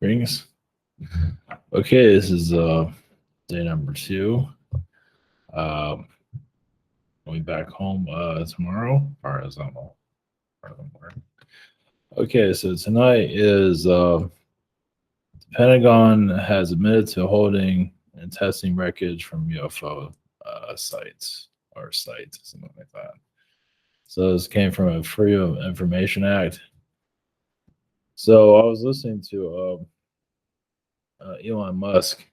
Rings. Okay, this is day number 2. Um, I'll be back home tomorrow, or as I'm all. Okay, so tonight is the Pentagon has admitted to holding and testing wreckage from UFO sites or sites, something like that. So this came from a Freedom of Information Act. So I was listening to Elon Musk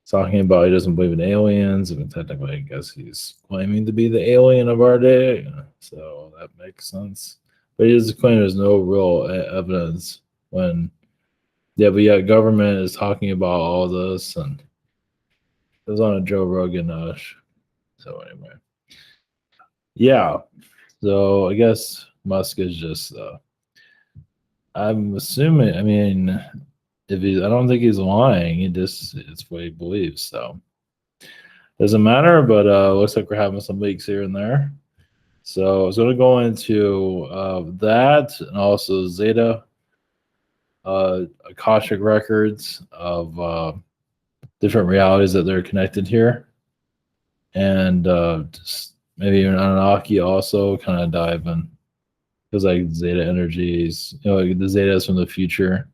talking about he doesn't believe in aliens, and technically, I guess he's claiming to be the alien of our day. So that makes sense. But he is claiming there's no real evidence when, yeah, but yeah, government is talking about all this, and it was on a Joe Rogan. So anyway, yeah. So I guess Musk is just. I'm assuming. I mean, I don't think he's lying. It's what he believes. So doesn't matter. But looks like we're having some leaks here and there. So I was going to go into that and also Zeta Akashic records of different realities that they're connected here, and just maybe even Anunnaki also kind of dive in because like Zeta energies, like the Zetas from the future,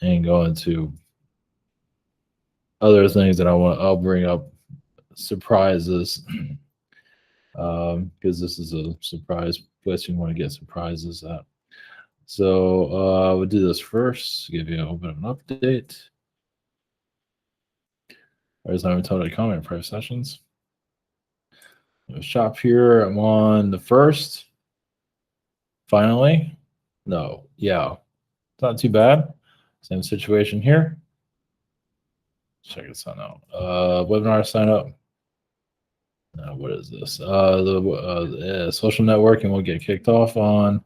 and go into other things that I'll bring up surprises because this is a surprise place you want to get surprises at. So we'll do this first, give you a little bit of an update. There's time to totally comment private sessions. Shop here. I'm on the first. Finally. No. Yeah. It's not too bad. Same situation here. Check this out now. Webinar sign up. What is this? The social networking will get kicked off on.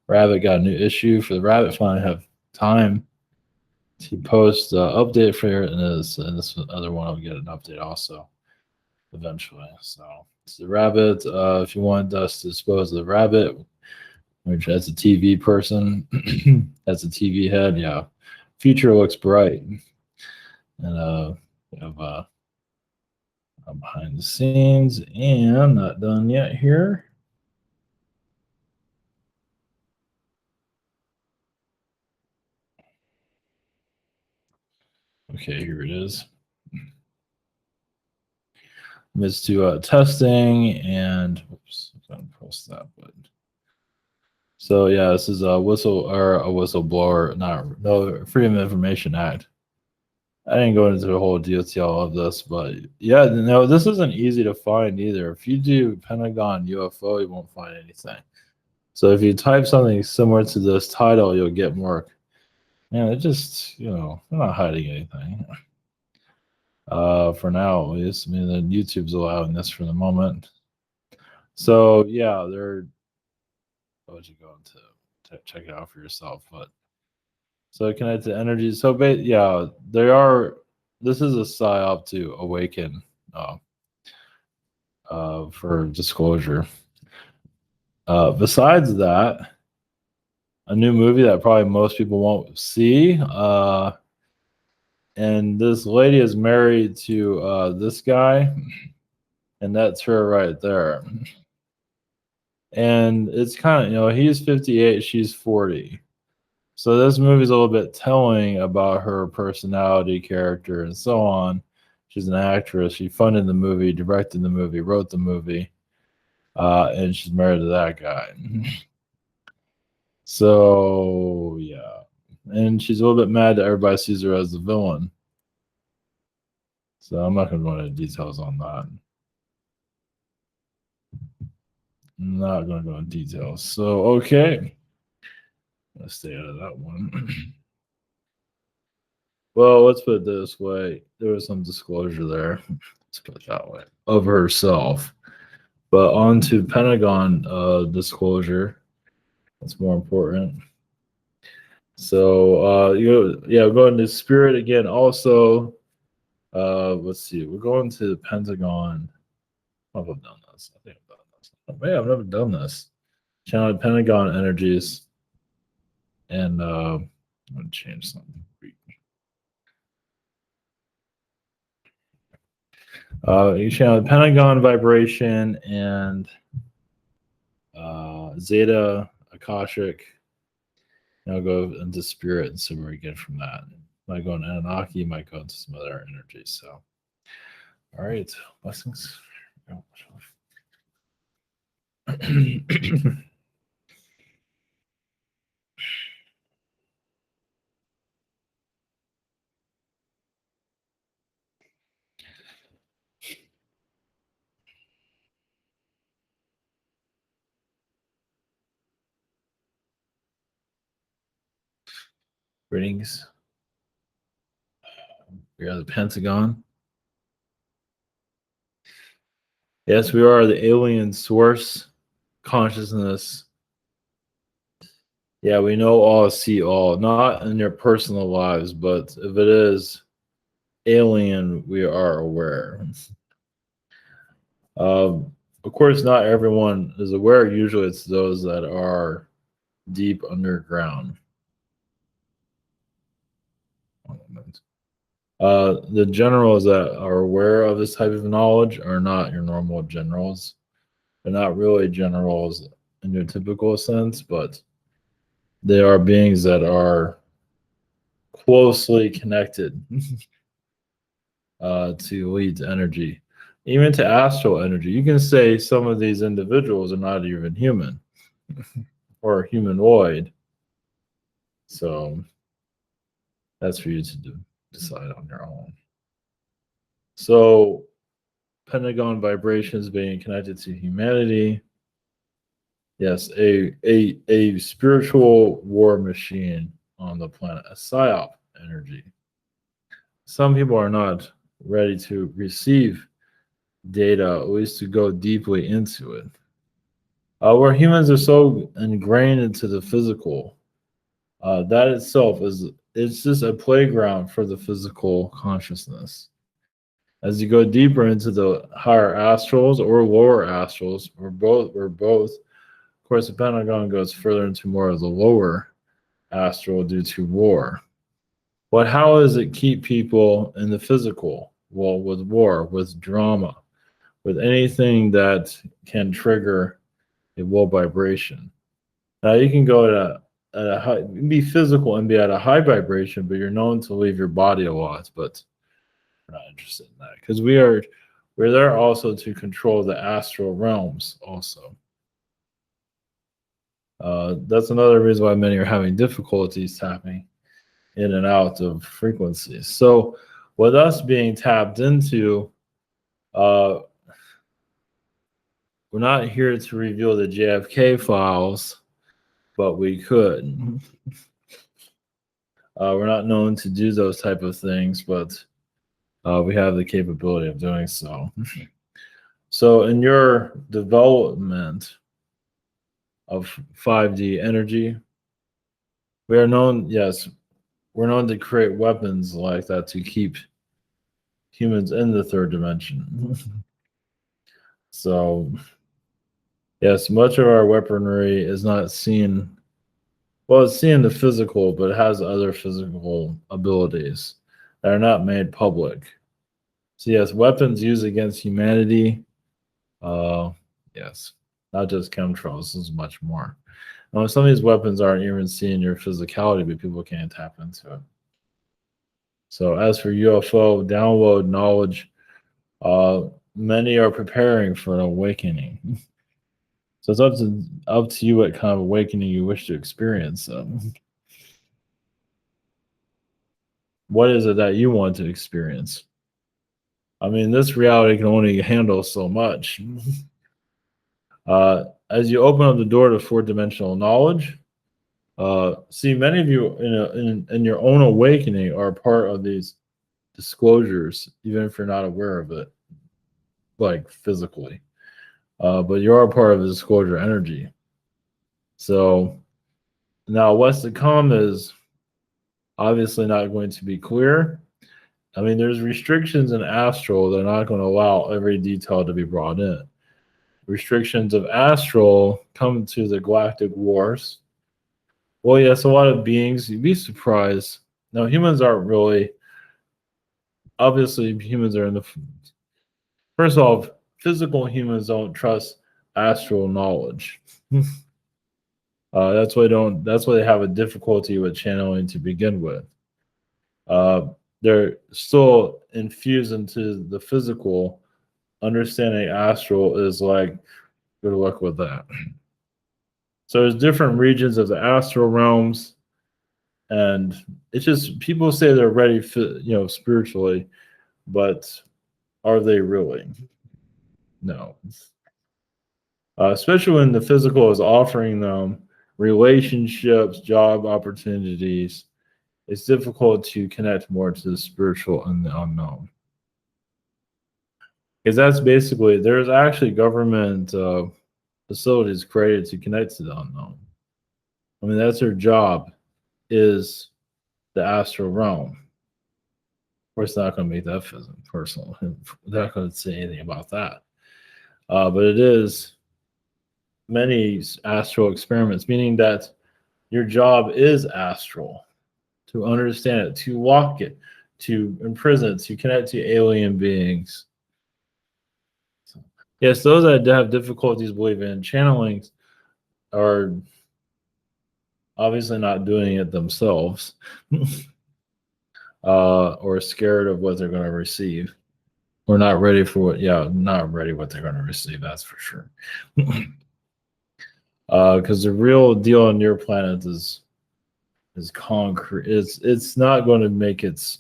Rabbit got a new issue. For the Rabbit finally have time to post update for it, and this other one will get an update also eventually. So it's the Rabbit. If you want us to dispose of the Rabbit, which as a TV person, as a TV head, yeah, future looks bright. And we have behind the scenes, and not done yet here. Okay, here it is. It's to testing and oops, I can't post that, but so yeah, this is a whistleblower, no Freedom of Information Act. I didn't go into the whole detail of this, but yeah, no, this isn't easy to find either. If you do Pentagon UFO, you won't find anything. So if you type something similar to this title, you'll get more. Man, it just they're not hiding anything. For now, at least. I mean, then YouTube's allowing this for the moment. So yeah, they're. I'll let you go into check it out for yourself. But so connect to energy. So yeah, they are. This is a psyop to awaken. For disclosure. Besides that, a new movie that probably most people won't see. And this lady is married to this guy, and that's her right there. And it's kind of, he's 58, she's 40. So this movie's a little bit telling about her personality, character, and so on. She's an actress. She funded the movie, directed the movie, wrote the movie, and she's married to that guy. So yeah, and she's a little bit mad that everybody sees her as the villain. So I'm not going to go into details on that. I'm not going to go into details. So okay, let's stay out of that one. Well, let's put it this way: there was some disclosure there. Let's put it that way of herself. But on to Pentagon disclosure. That's more important. So go into Spirit again. Also, let's see. We're going to the Pentagon. I've done this. I think I've done this. Maybe I've never done this. Channel Pentagon energies, and I'm gonna change something. You channel the Pentagon vibration and Zeta Akashic. I'll go into spirit and see where we get from that. Might go in Anunnaki, might go into some other energy. So, all right, blessings. Greetings. We are the Pentagon. Yes, we are the alien source consciousness. Yeah, we know all, see all, not in your personal lives, but if it is alien, we are aware. Of course, not everyone is aware. Usually, it's those that are deep underground. The generals that are aware of this type of knowledge are not your normal generals. They're not really generals in your typical sense, but they are beings that are closely connected to lead energy, even to astral energy. You can say some of these individuals are not even human or humanoid. So that's for you to decide on your own. So Pentagon vibrations being connected to humanity. Yes, a spiritual war machine on the planet, a psyop energy. Some people are not ready to receive data, at least to go deeply into it. Where humans are so ingrained into the physical, that itself it's just a playground for the physical consciousness. As you go deeper into the higher astrals or lower astrals, or both. Of course, the Pentagon goes further into more of the lower astral due to war. But how does it keep people in the physical? Well, with war, with drama, with anything that can trigger a low vibration. Now you can go at a high, be physical and be at a high vibration, but you're known to leave your body a lot. But we're not interested in that because we're there also to control the astral realms also. That's another reason why many are having difficulties tapping in and out of frequencies. So with us being tapped into, we're not here to reveal the JFK files, but we could. We're not known to do those type of things, but we have the capability of doing so. So in your development of 5D energy, we are known, yes, we're known to create weapons like that to keep humans in the third dimension. So, yes, much of our weaponry is not seen. Well, it's seen the physical, but it has other physical abilities that are not made public. So, yes, weapons used against humanity. Yes, not just chemtrails. This is much more. Now, some of these weapons aren't even seeing your physicality, but people can't tap into it. So, as for UFO download knowledge, many are preparing for an awakening. So it's up to you what kind of awakening you wish to experience. What is it that you want to experience? I mean, this reality can only handle so much. As you open up the door to four-dimensional knowledge, see, many of you in your own awakening are part of these disclosures, even if you're not aware of it, like physically. But you are part of the disclosure energy. So now what's to come is obviously not going to be clear. I mean, there's restrictions in astral that are not going to allow every detail to be brought in. Restrictions of astral come to the galactic wars. Well, yes, a lot of beings, you'd be surprised. Now, humans aren't really, obviously, humans are in the First off, physical humans don't trust astral knowledge. That's why they have a difficulty with channeling to begin with. They're still infused into the physical. Understanding astral is like good luck with that. So there's different regions of the astral realms, and it's just people say they're ready, spiritually, but are they really? No. Especially when the physical is offering them relationships, job opportunities, it's difficult to connect more to the spiritual and the unknown. Because that's basically, there's actually government facilities created to connect to the unknown. I mean, that's their job, is the astral realm. Of course, not going to make that personal. They're not going to say anything about that. But it is many astral experiments, meaning that your job is astral, to understand it, to walk it, to imprison it, to connect to alien beings. Yes, those that have difficulties believing in channelings are obviously not doing it themselves, or scared of what they're going to receive, or not ready for not ready what they're going to receive. That's for sure. Because the real deal on your planet is concrete. It's not going to make its.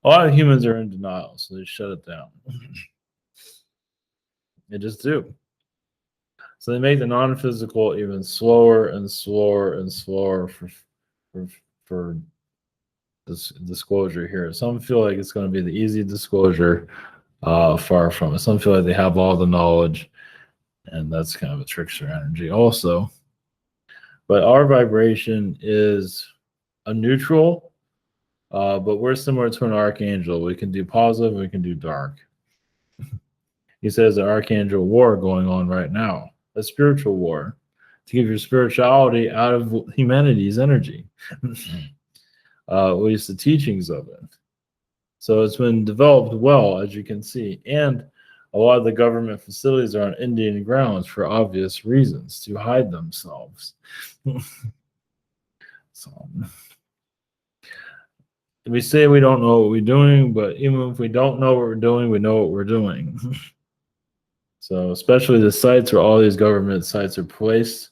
A lot of humans are in denial, so they shut it down. They just do. So they make the non-physical even slower and slower and slower for this disclosure here. Some feel like it's going to be the easy disclosure. Far from it. Some feel like they have all the knowledge, and that's kind of a trickster energy also. But our vibration is a neutral, but we're similar to an archangel. We can do positive, we can do dark. He says the archangel war going on right now, a spiritual war, to give your spirituality out of humanity's energy. At least the teachings of it. So it's been developed well, as you can see. And a lot of the government facilities are on Indian grounds for obvious reasons, to hide themselves. So we say we don't know what we're doing, but even if we don't know what we're doing, we know what we're doing. So especially the sites where all these government sites are placed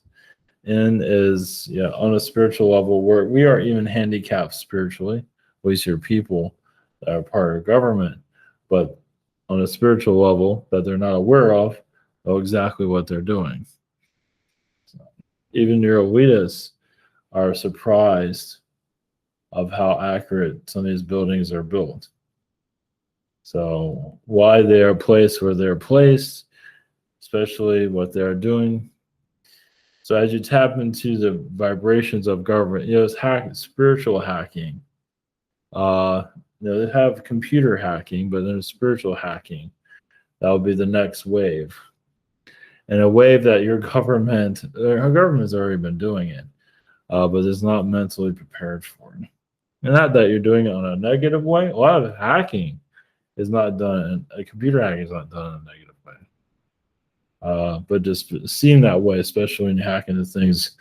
in is on a spiritual level where we are even handicapped spiritually, at least your people that are part of government, but on a spiritual level that they're not aware of, know exactly what they're doing. So even your elitists are surprised of how accurate some of these buildings are built. So why they are placed where they're placed, especially what they're doing. So as you tap into the vibrations of government, it's spiritual hacking. They have computer hacking, but then spiritual hacking. That will be the next wave. And a wave that our government's already been doing it, but is not mentally prepared for it. And not that you're doing it on a negative way. A lot of hacking is not done, computer hacking is not done in a negative way. But just seeing that way, especially when you hack into things,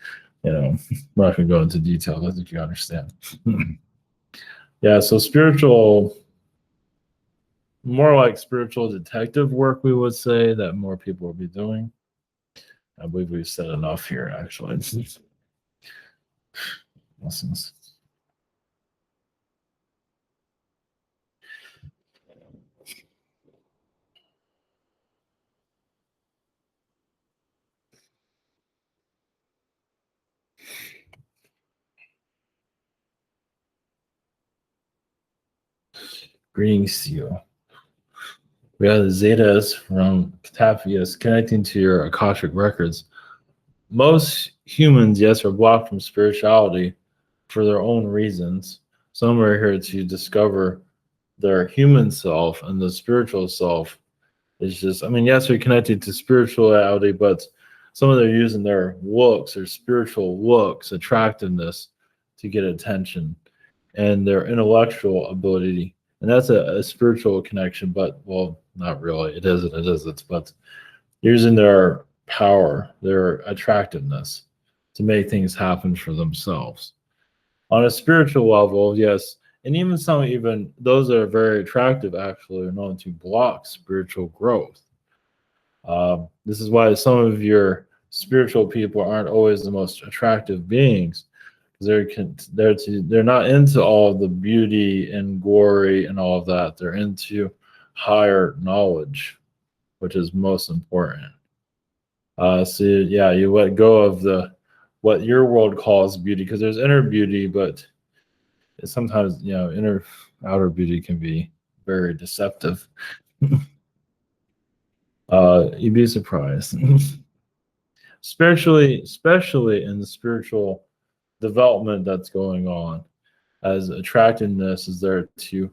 I'm not going to go into detail. I think you understand. Yeah, so spiritual, more like spiritual detective work, we would say, that more people will be doing. I believe we've said enough here, actually. Lessons. Greetings to you. We have the Zetas from Catapias connecting to your Akashic records. Most humans, yes, are blocked from spirituality for their own reasons. Some are here to discover their human self, and the spiritual self is just, yes, we're connected to spirituality, but some of them are using their looks, their spiritual looks, attractiveness to get attention, and their intellectual ability and that's a spiritual connection. But well, not really. It isn't. It isn't. But using their power, their attractiveness, to make things happen for themselves. On a spiritual level, yes, and even some, even those that are very attractive, actually are known to block spiritual growth. This is why some of your spiritual people aren't always the most attractive beings, because they're not into all the beauty and glory and all of that. They're into higher knowledge, which is most important. So yeah, you let go of the what your world calls beauty, because there's inner beauty, but sometimes inner outer beauty can be very deceptive. You'd be surprised. Spiritually, especially in the spiritual development that's going on, as attractiveness is there to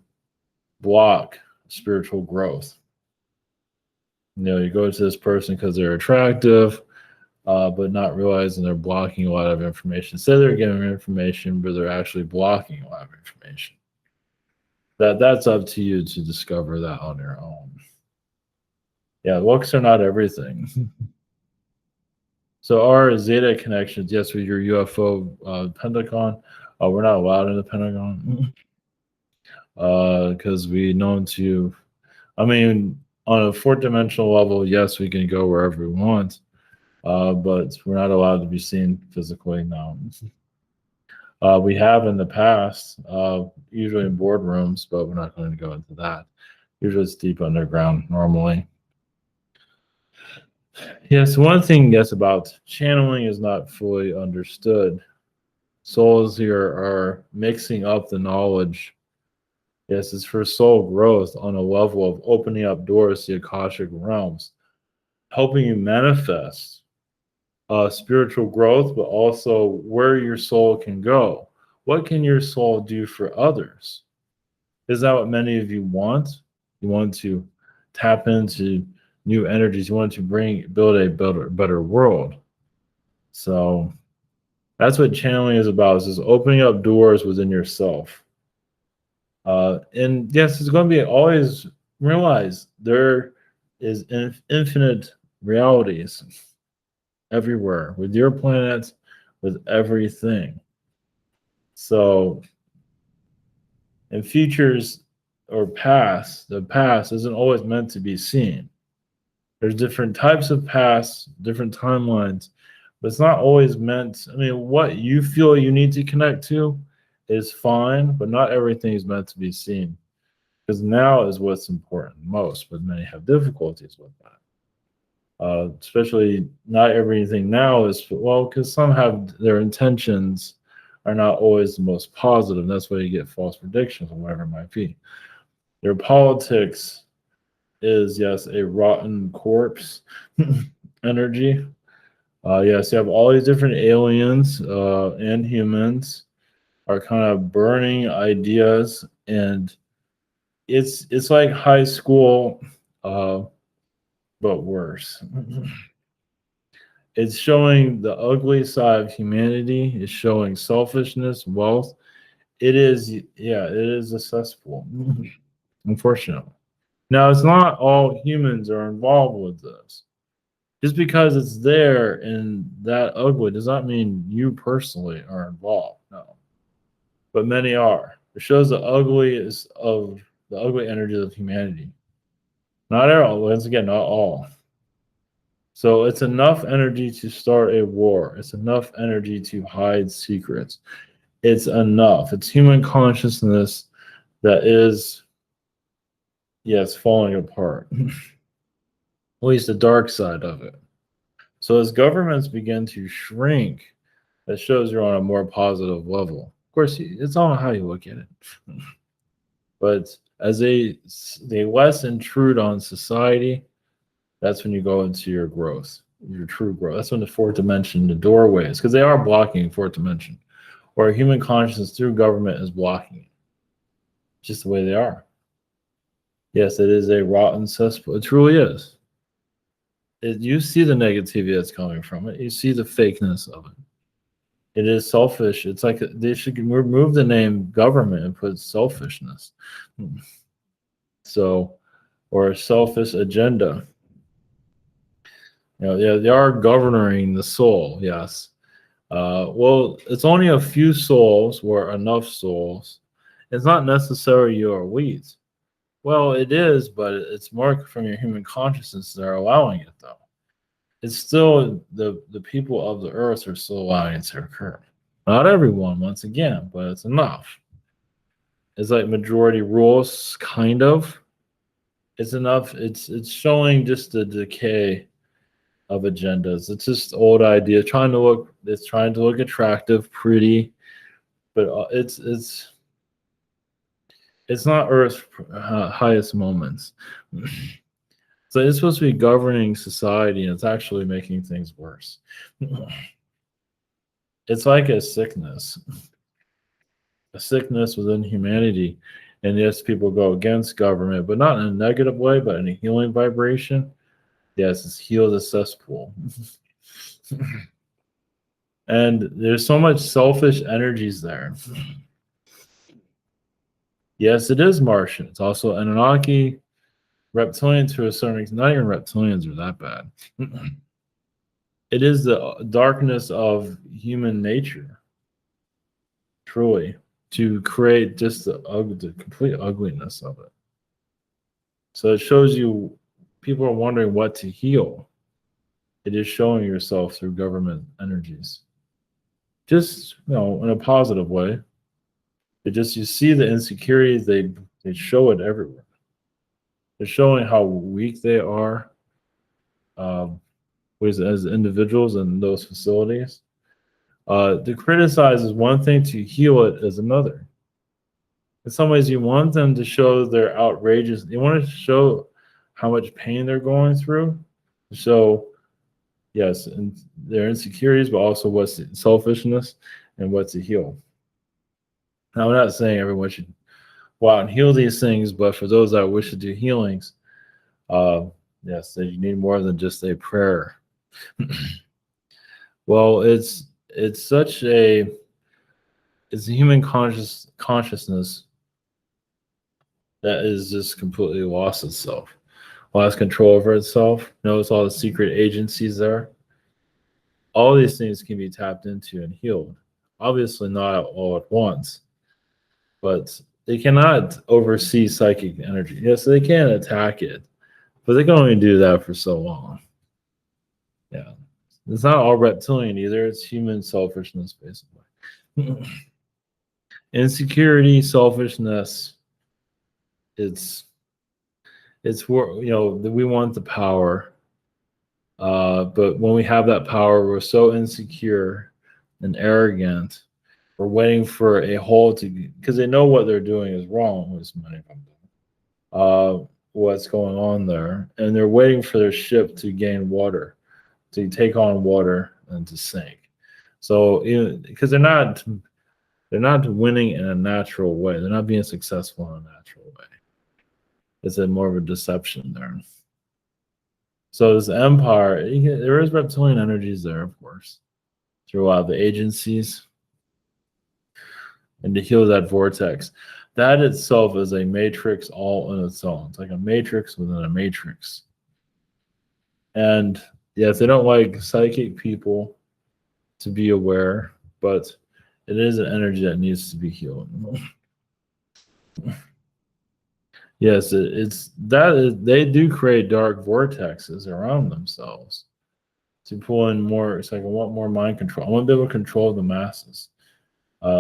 block spiritual growth. You go to this person because they're attractive, but not realizing they're blocking a lot of information. Say they're giving information, but they're actually blocking a lot of information. That's up to you to discover that on your own. Yeah, looks are not everything. So our Zeta connections, yes, with your UFO Pentagon, we're not allowed in the Pentagon because we known to. I mean, on a fourth dimensional level, yes, we can go wherever we want, but we're not allowed to be seen physically now. We have in the past, usually in boardrooms, but we're not going to go into that. Usually it's deep underground normally. Yes, one thing, yes, about channeling is not fully understood. Souls here are mixing up the knowledge. Yes, it's for soul growth on a level of opening up doors to the Akashic realms, helping you manifest spiritual growth, but also where your soul can go. What can your soul do for others? Is that what many of you want? You want to tap into new energies. You want to build a better world. So that's what channeling is about, is just opening up doors within yourself. And yes, it's going to be always realize there is infinite realities everywhere with your planet, with everything. So in futures or past, the past isn't always meant to be seen. There's different types of past, different timelines, but it's not always meant. I mean, what you feel you need to connect to is fine, but not everything is meant to be seen, because now is what's important most, but many have difficulties with that. Especially not everything now is, well, because some have their intentions are not always the most positive. That's why you get false predictions or whatever it might be. Their politics is, yes, a rotten corpse energy. Yes, you have all these different aliens and humans are kind of burning ideas, and it's like high school, but worse. It's showing the ugly side of humanity. It's showing selfishness, wealth. It is, yeah, it is a cesspool, unfortunately. Now, it's not all humans are involved with this. Just because it's there and that ugly does not mean you personally are involved. No, but many are. It shows the ugliest of the ugly energies of humanity. Not all. Once again, not all. So it's enough energy to start a war. It's enough energy to hide secrets. It's enough. It's human consciousness that is, yes, falling apart. At least the dark side of it. So as governments begin to shrink, that shows you're on a more positive level. Of course, it's all how you look at it. But as they less intrude on society, that's when you go into your growth, your true growth. That's when the fourth dimension, the doorways, because they are blocking fourth dimension, or human consciousness through government is blocking it. Just the way they are. Yes, it is a rotten cesspool. It truly is. You see the negativity that's coming from it. You see the fakeness of it. It is selfish. It's like they should remove the name government and put selfishness. So, or a selfish agenda. Yeah, they are governing the soul. Yes. Well, it's only a few souls or enough souls. It's not necessarily your weeds. Well, it is, but it's more from your human consciousness that are allowing it, though. It's still the people of the earth are still allowing it to occur. Not everyone, once again, but it's enough. It's like majority rules, kind of. It's enough. It's showing just the decay of agendas. It's just old idea trying to look. It's trying to look attractive, pretty, but it's not Earth's highest moments. So it's supposed to be governing society, and it's actually making things worse. It's like a sickness within humanity. And yes, people go against government, but not in a negative way, but in a healing vibration. Yes, it's heal the cesspool. And there's so much selfish energies there. Yes, it is Martian. It's also Anunnaki, reptilian to a certain extent. Not even reptilians are that bad. It is the darkness of human nature, truly, to create just the complete ugliness of it. So it shows you people are wondering what to heal. It is showing yourself through government energies. Just in a positive way. It just you see the insecurities, they show it everywhere. They're showing how weak they are as individuals in those facilities. To criticize is one thing, to heal it is another. In some ways, you want them to show their outrageous, you want to show how much pain they're going through. So, yes, and their insecurities, but also what's selfishness and what to heal. Now, I'm not saying everyone should go out and heal these things, but for those that wish to do healings, yes, you need more than just a prayer. Well, it's such a human consciousness that is just completely lost itself, lost control over itself. Notice all the secret agencies there. All these things can be tapped into and healed. Obviously, not all at once, but they cannot oversee psychic energy. Yes, they can attack it, but they can only do that for so long. Yeah. It's not all reptilian either. It's human selfishness, basically. Insecurity, selfishness. It's we want the power, but when we have that power, we're so insecure and arrogant. We're waiting for a hole because they know what they're doing is wrong. As many of them do. What's going on there, and they're waiting for their ship to gain water, to take on water and to sink. So because they're not winning in a natural way. They're not being successful in a natural way. It's more of a deception there. So this empire, there is reptilian energies there, of course, throughout the agencies, and to heal that vortex. That itself is a matrix all in its own. It's like a matrix within a matrix. And yes, they don't like psychic people to be aware, but it is an energy that needs to be healed. Yes, they do create dark vortexes around themselves to pull in more. It's like I want more mind control. I want to be able to control the masses.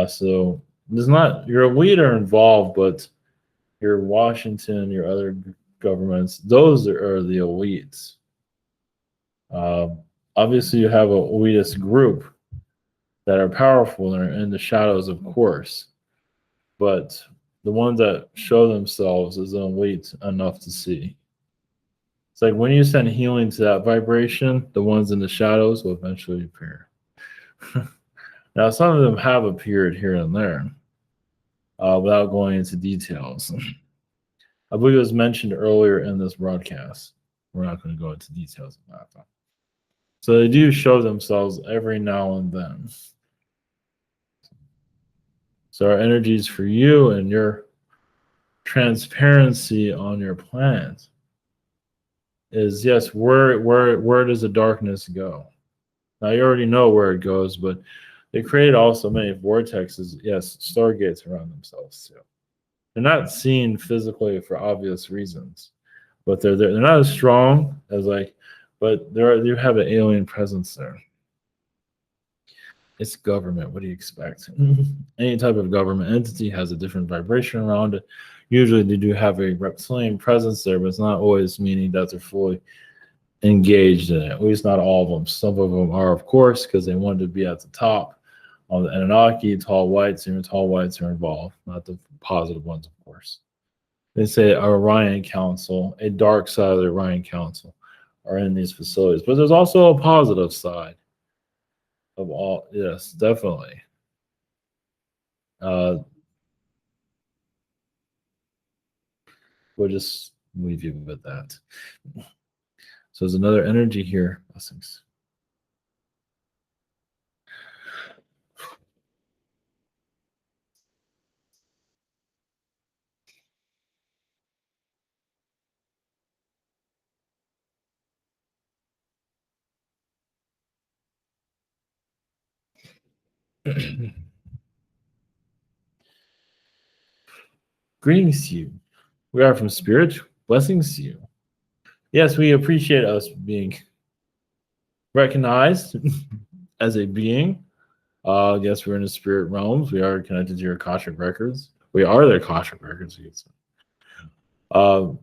So there's not your elite are involved, but your Washington, your other governments, those are the elites. Obviously, you have a elitist group that are powerful and are in the shadows, of course, but the ones that show themselves as an elite enough to see. It's like when you send healing to that vibration, the ones in the shadows will eventually appear. Now, some of them have appeared here and there without going into details. I believe it was mentioned earlier in this broadcast. We're not going to go into details about that. So they do show themselves every now and then. So our energies for you and your transparency on your planet is, yes, where does the darkness go? Now you already know where it goes, but they created also many vortexes, yes, stargates around themselves too. They're not seen physically for obvious reasons, but they're not as strong as like, but you have an alien presence there. It's government. What do you expect? Any type of government entity has a different vibration around it. Usually, they do have a reptilian presence there, but it's not always meaning that they're fully engaged in it. At least not all of them. Some of them are, of course, because they wanted to be at the top. On the Anunnaki, tall whites, even tall whites are involved, not the positive ones, of course. They say Orion Council, a dark side of the Orion Council, are in these facilities. But there's also a positive side of all. Yes, definitely. Uh, we'll just leave you with that. So there's another energy here. Blessings. Greetings to you. We are from Spirit. Blessings to you. Yes, we appreciate us being recognized as a being. Yes, we're in the spirit realms. We are connected to your Akashic records. We are their Akashic records. Well,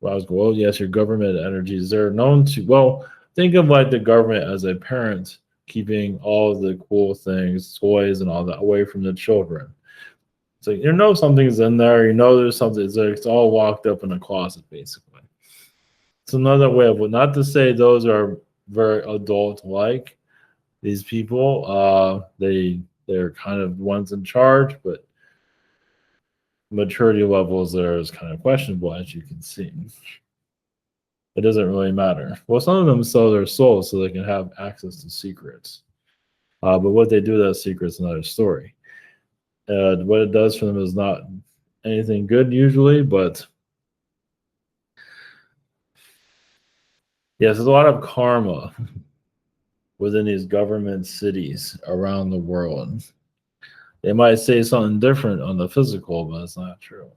yes, your government energies. They're known to, well, think of like the government as a parent keeping all the cool things, toys, and all that away from the children. So you know something's in there. You know there's something. It's all locked up in a closet, basically. It's another way of, not to say those are very adult-like. These people, they're kind of ones in charge, but maturity levels there is kind of questionable, as you can see. It doesn't really matter. Well, some of them sell their souls so they can have access to secrets. But what they do with that secret is another story. What it does for them is not anything good usually, but yes, there's a lot of karma within these government cities around the world. They might say something different on the physical, but it's not true.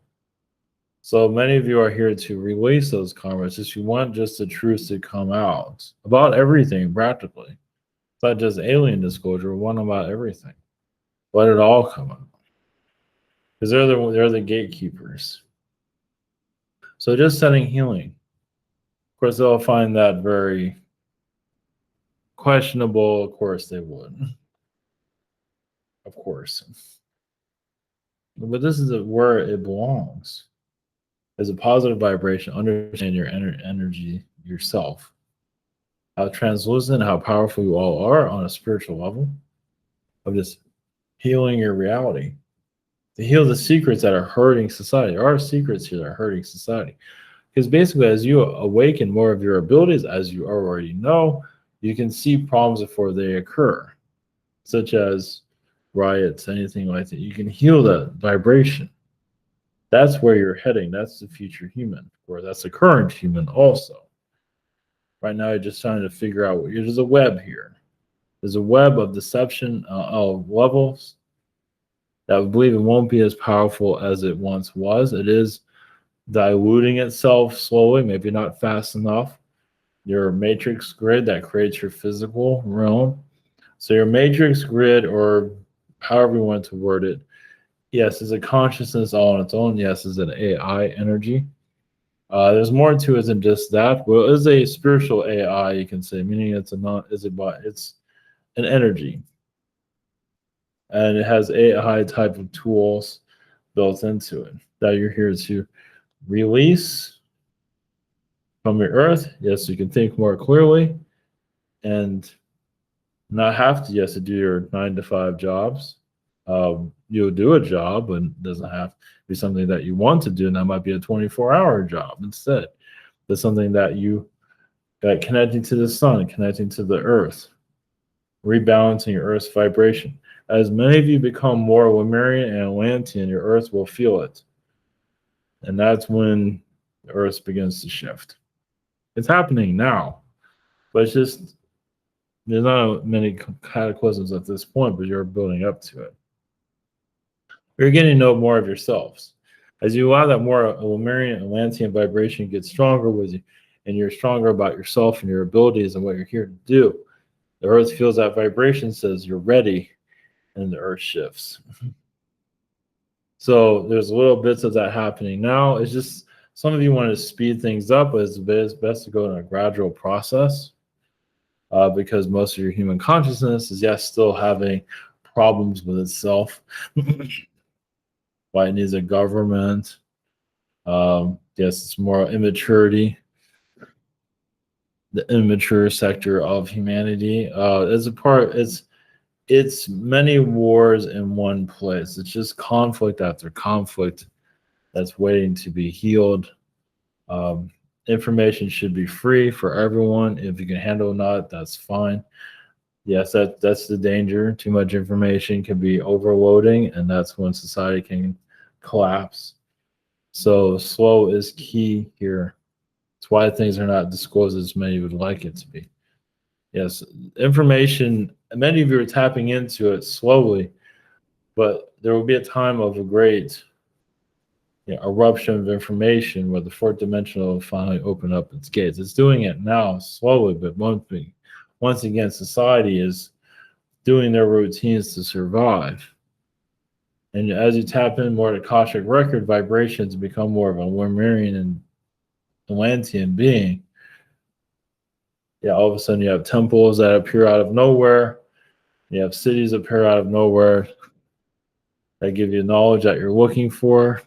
So many of you are here to release those karmas. If you want just the truth to come out about everything, practically. It's not just alien disclosure, we want about everything. Let it all come out. Because they're the gatekeepers. So just setting healing. Of course, they'll find that very questionable. Of course they would. Of course. But this is where it belongs. As a positive vibration, understand your energy yourself. How translucent, how powerful you all are on a spiritual level of just healing your reality. To heal the secrets that are hurting society. There are secrets here that are hurting society. Because basically, as you awaken more of your abilities, as you already know, you can see problems before they occur, such as riots, anything like that. You can heal that vibration. That's where you're heading. That's the future human, or that's the current human also. Right now, you're just trying to figure out there's a web here. There's a web of deception of levels that we believe it won't be as powerful as it once was. It is diluting itself slowly, maybe not fast enough. Your matrix grid that creates your physical realm. So your matrix grid, or however you want to word it, yes, is a consciousness all on its own. Yes, is an AI energy. There's more to it than just that. Well, it's a spiritual AI, you can say, meaning it's an energy, and it has AI type of tools built into it that you're here to release from your earth. Yes, you can think more clearly and not have to, yes, to do your 9 to 5 jobs. You'll do a job, but it doesn't have to be something that you want to do, and that might be a 24-hour job instead. That's something that you got connecting to the sun, connecting to the earth, rebalancing your earth's vibration. As many of you become more Lemurian and Atlantean, your earth will feel it. And that's when the Earth begins to shift. It's happening now, but it's just there's not many cataclysms at this point, but you're building up to it. You're getting to know more of yourselves. As you allow that more Lemurian and Atlantean vibration gets stronger with you, and you're stronger about yourself and your abilities and what you're here to do, the Earth feels that vibration, says you're ready, and the Earth shifts. So there's little bits of that happening now. It's just some of you want to speed things up, but it's best to go in a gradual process because most of your human consciousness is, yes, still having problems with itself. Why it needs a government. Yes, it's more immaturity. The immature sector of humanity. As a part, it's many wars in one place. It's just conflict after conflict that's waiting to be healed. Information should be free for everyone. If you can handle it, not, that's fine. Yes, that's the danger. Too much information can be overloading, and that's when society can collapse. So slow is key here. It's why things are not disclosed as many would like it to be. Yes, information, many of you are tapping into it slowly, but there will be a time of a great eruption of information where the fourth dimensional will finally open up its gates. It's doing it now slowly, but once again, society is doing their routines to survive. And as you tap in more to Akashic record vibrations, become more of a Lemurian and Atlantean being. Yeah, all of a sudden you have temples that appear out of nowhere. You have cities appear out of nowhere that give you knowledge that you're looking for.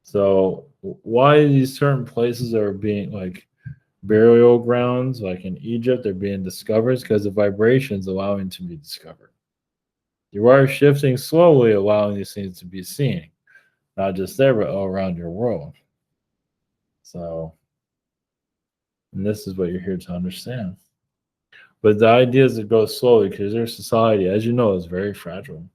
So why these certain places are being like burial grounds, like in Egypt, they're being discovered because the vibrations allowing to be discovered. You are shifting slowly, allowing these things to be seen, not just there, but all around your world. So, and this is what you're here to understand. But the idea is to go slowly because their society, as you know, is very fragile.